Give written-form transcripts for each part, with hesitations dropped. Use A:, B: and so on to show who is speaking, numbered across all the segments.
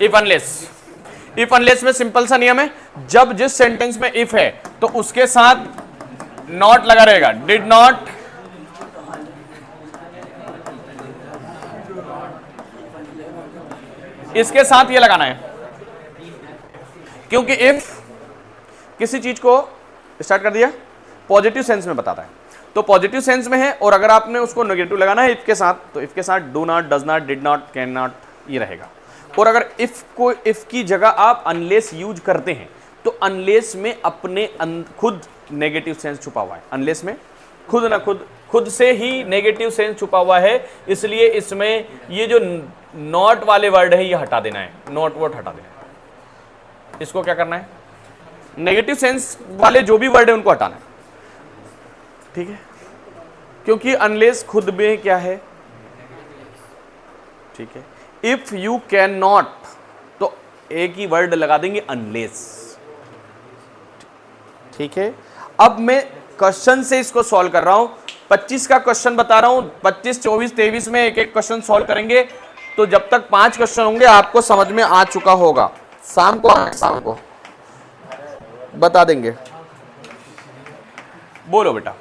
A: If unless में simple सा नियम है, जब जिस सेंटेंस में इफ है तो उसके साथ नॉट लगा रहेगा। डिड नॉट, इसके साथ ये लगाना है, क्योंकि इफ किसी चीज को स्टार्ट कर दिया पॉजिटिव सेंस में बताता है, तो पॉजिटिव सेंस में है, और अगर आपने उसको नेगेटिव लगाना है इफ के साथ, तो इफ के साथ do not, does not, did not, can not ये रहेगा। और अगर इफ की जगह आप अनलेस यूज करते हैं तो अनलेस में अपने खुद नेगेटिव सेंस छुपा हुआ है। अनलेस में खुद ना खुद से ही नेगेटिव सेंस छुपा हुआ है, इसलिए इसमें ये जो नॉट वाले वर्ड है ये हटा देना है, नॉट वर्ड हटा देना है। इसको क्या करना है, नेगेटिव सेंस वाले जो भी वर्ड है उनको हटाना है, ठीक है, क्योंकि अनलेस खुद में क्या है, ठीक है। इफ यू कैन नॉट, तो एक ही वर्ड लगा देंगे अनलेस, ठीक है। अब मैं क्वेश्चन से इसको सॉल्व कर रहा हूं, 25 का क्वेश्चन बता रहा हूं, 25, 24, 23 में एक एक क्वेश्चन सॉल्व करेंगे, तो जब तक 5 क्वेश्चन होंगे आपको समझ में आ चुका होगा। शाम को बता देंगे। बोलो बेटा।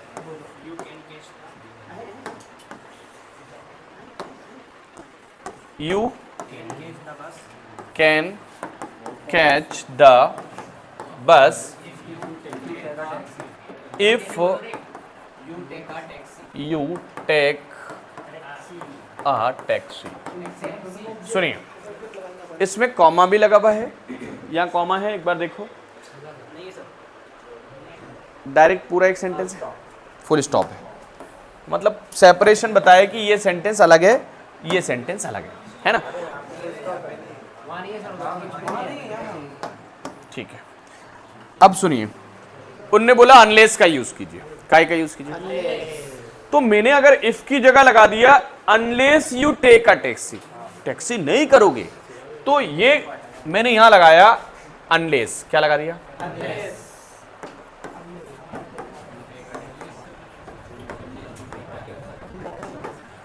A: You can catch the bus if you take a taxi। सुनिए, इसमें कॉमा भी लगा हुआ है, यहाँ कॉमा है, एक बार देखो, डायरेक्ट पूरा एक सेंटेंस है, फुल स्टॉप है, मतलब सेपरेशन बताया कि ये सेंटेंस अलग है, ये सेंटेंस अलग है ना, ठीक है। अब सुनिए, उनने बोला अनलेस का यूज कीजिए, काय का यूज कीजिए, तो मैंने अगर इफ की जगह लगा दिया unless you take a taxi, taxi नहीं करोगे, तो ये मैंने यहां लगाया अनलेस, क्या लगा दिया,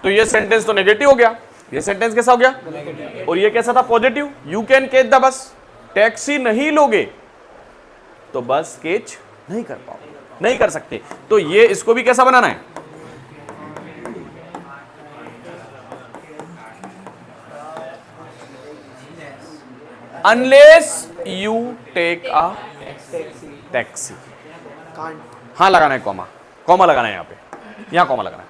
A: तो ये सेंटेंस तो नेगेटिव हो गया, ये सेंटेंस कैसा हो गया, और ये कैसा था, positive. You can catch the bus, taxi नहीं लोगे तो बस कैच नहीं कर पाओगे, नहीं कर सकते, तो ये इसको भी कैसा बनाना है, unless you take a taxi, हाँ लगाना है कॉमा लगाना है, यहां पे, यहां कॉमा लगाना है,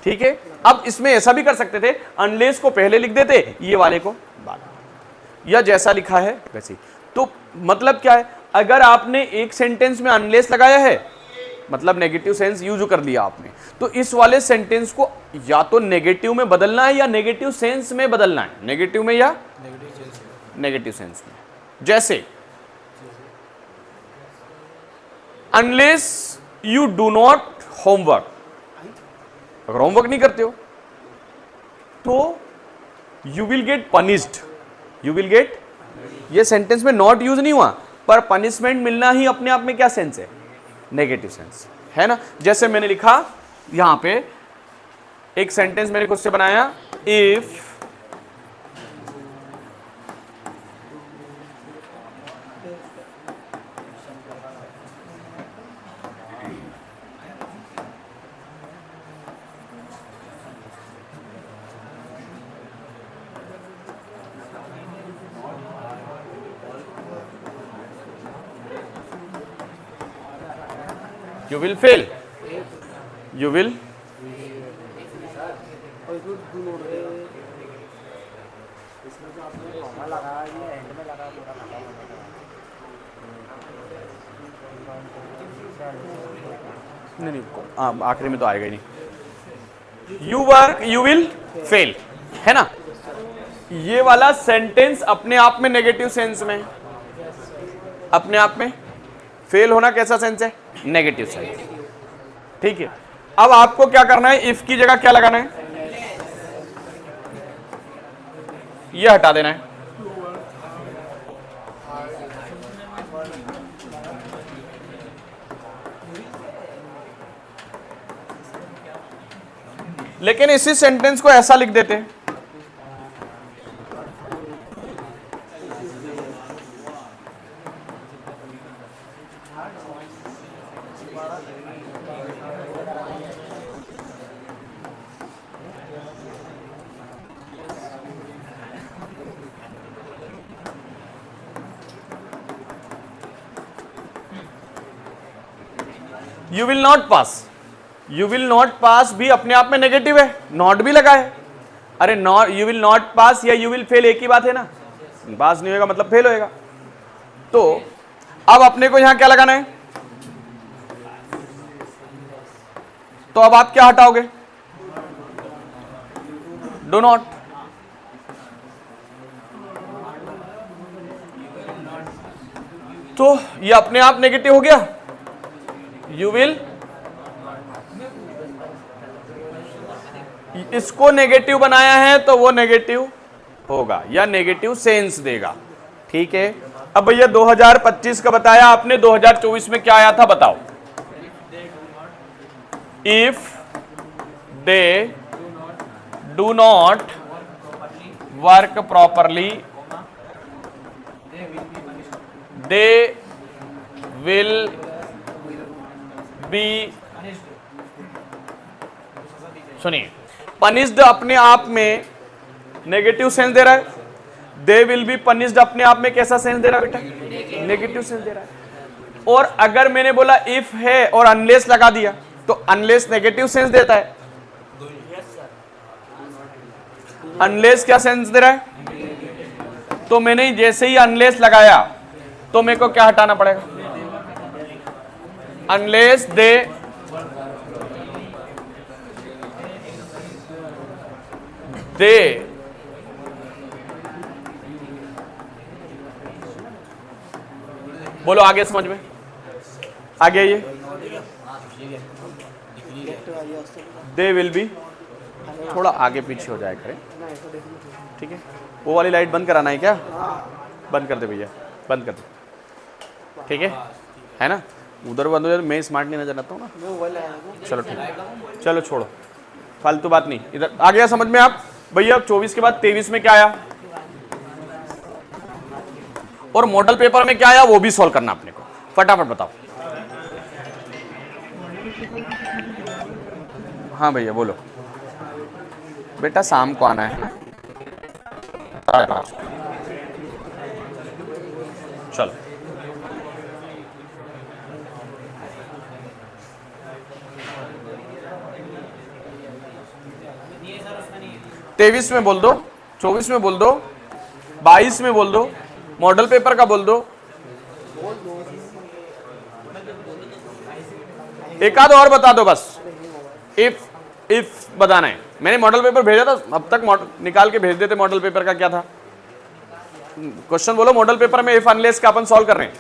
A: ठीक है। अब इसमें ऐसा भी कर सकते थे, अनलेस को पहले लिख देते, ये वाले को बाद, या जैसा लिखा है वैसे ही। तो मतलब क्या है, अगर आपने एक सेंटेंस में अनलेस लगाया है, मतलब नेगेटिव सेंस यूज कर लिया आपने, तो इस वाले सेंटेंस को या तो नेगेटिव में बदलना है या नेगेटिव सेंस में बदलना है, नेगेटिव में या नेगेटिव सेंस में। जैसे unless you do not homework, अगर होमवर्क नहीं करते हो तो you will get punished, you will get, ये सेंटेंस में नॉट यूज नहीं हुआ, पर पनिशमेंट मिलना ही अपने आप में क्या सेंस है, नेगेटिव सेंस है ना। जैसे मैंने लिखा यहां पे एक सेंटेंस मैंने खुद से बनाया, if you will fail, you will नहीं, आखिरी में तो आएगा ही नहीं, you work you will fail, है ना। ये वाला सेंटेंस अपने आप में नेगेटिव सेंस में, अपने आप में फेल होना कैसा सेंस है, नेगेटिव सेंस, ठीक है। अब आपको क्या करना है, इफ की जगह क्या लगाना है, ये हटा देना है, लेकिन इसी सेंटेंस को ऐसा लिख देते हैं, you will not pass, you will not pass भी अपने आप में नेगेटिव है, नॉट भी लगा है। अरे not, you will not pass या यू विल फेल एक ही बात है ना, पास नहीं होगा मतलब फेल होएगा। तो अब अपने को यहां क्या लगाना है, तो अब आप क्या हटाओगे, डू नॉट। तो ये अपने आप नेगेटिव हो गया, यू विल, इसको नेगेटिव बनाया है तो वो नेगेटिव होगा या नेगेटिव सेंस देगा। ठीक है, अब भैया 2025 का बताया आपने, 2024 में क्या आया था बताओ। If they do not work properly they will be, सुनिए, पनिश्ड अपने आप में नेगेटिव सेंस दे रहा है, दे विल बी पनिश्ड अपने आप में कैसा सेंस दे रहा है बेटा, नेगेटिव सेंस दे रहा है। और अगर मैंने बोला इफ है और अनलेस लगा दिया तो अनलेस नेगेटिव सेंस देता है, अनलेस क्या सेंस दे रहा है। तो मैंने जैसे ही अनलेस लगाया तो मेरे को क्या हटाना पड़ेगा, अनलेस दे बोलो आगे समझ में आगे, ये दे विल बी, थोड़ा आगे पीछे हो जाए करें, ठीक है। वो वाली लाइट बंद कराना है क्या, बंद कर दे भैया, बंद कर दे, ठीक है ना। उधर बंद हो जाए, मैं स्मार्ट नहीं नजर आता हूँ ना। चलो ठीक है, चलो छोड़ो, फालतू बात नहीं। इधर आ गया समझ में आप भैया। 24 के बाद 23 में क्या आया और मॉडल पेपर में क्या आया वो भी सॉल्व करना अपने को, फटाफट बताओ। हाँ भैया बोलो। बेटा शाम को आना है, चलो। तेईस में बोल दो, 24 में बोल दो, 22 में बोल दो, मॉडल पेपर का बोल दो, एक आध और बता दो बस। इफ बताना है, मैंने मॉडल पेपर भेजा था, अब तक निकाल के भेज देते। मॉडल पेपर का क्या था क्वेश्चन, बोलो। मॉडल पेपर में इफ अनलेस का अपन सॉल्व कर रहे हैं।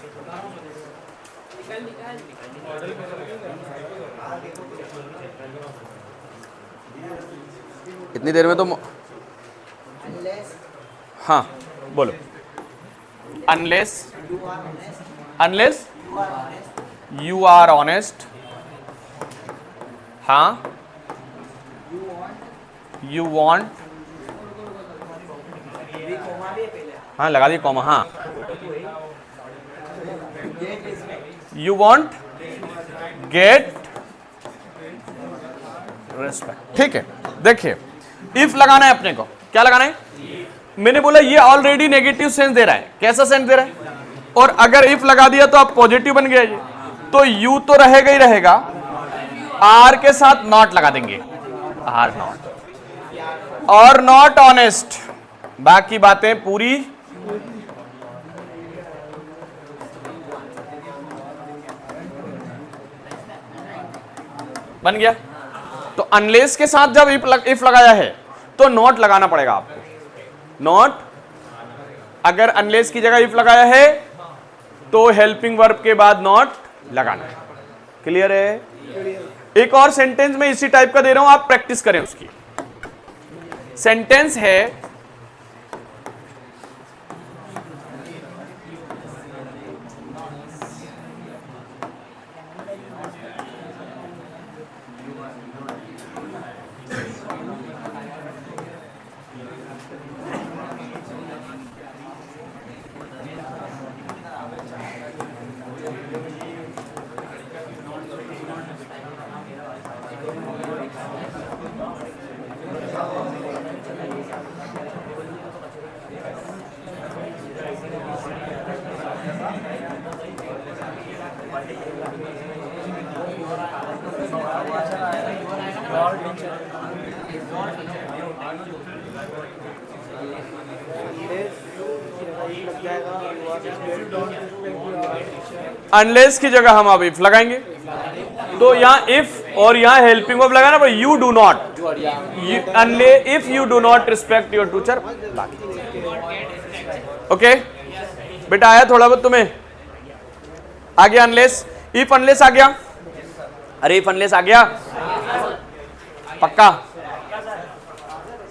A: इतनी देर में तो हाँ बोलो। अनलेस यू आर ऑनेस्ट, हाँ यू वॉन्ट, हाँ लगा दी कॉमा, हाँ यू वॉन्ट गेट रेस्पेक्ट। ठीक है, देखिए इफ लगाना है अपने को, क्या लगाना है। मैंने बोला ये ऑलरेडी नेगेटिव सेंस दे रहा है, कैसा सेंस दे रहा है। और अगर इफ लगा दिया तो आप पॉजिटिव बन गया ये, तो यू तो रहेगा ही रहेगा, आर के साथ नॉट लगा देंगे, आर नॉट और नॉट ऑनेस्ट, बाकी बातें पूरी बन गया। तो अनलेस के साथ जब इफ लगाया है तो नॉट लगाना पड़ेगा आपको। नॉट, अगर अनलेस की जगह इफ लगाया है तो हेल्पिंग वर्ब के बाद नॉट लगाना है। क्लियर है। एक और सेंटेंस में इसी टाइप का दे रहा हूं, आप प्रैक्टिस करें उसकी। सेंटेंस है अनलेस की जगह हम अब इफ लगाएंगे, तो यहाँ इफ और यहाँ हेल्पिंग वर्ब लगाना, पर you do not, if you do not respect your teacher. Okay बेटा, आया थोड़ा बहुत तुम्हें? आ गया अनलेस? इफ अनलेस आ गया? अरे इफ अनलेस आ गया? पक्का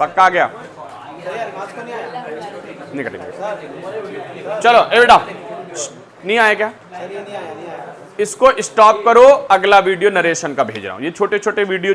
A: पक्का आ गया? नहीं कटेंगे। चलो ए बेटा, नहीं आया क्या? इसको स्टॉप करो, अगला वीडियो नरेशन का भेज रहा हूं। ये छोटे छोटे वीडियो